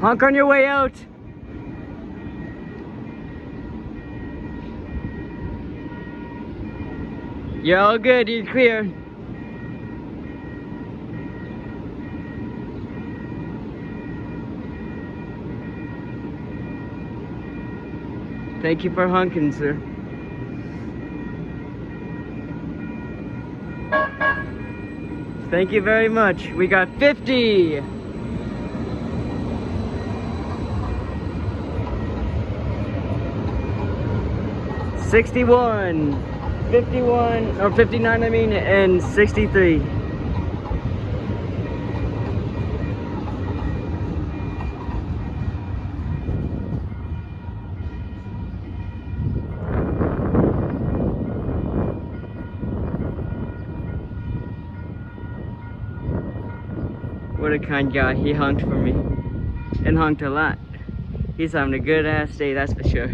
Honk on your way out. You're all good, you're clear. Thank you for honking, sir. Thank you very much. We got 50. 61, 51, or 59 I mean, and 63. What a kind guy. He honked for me. And honked a lot. He's having a good ass day, that's for sure.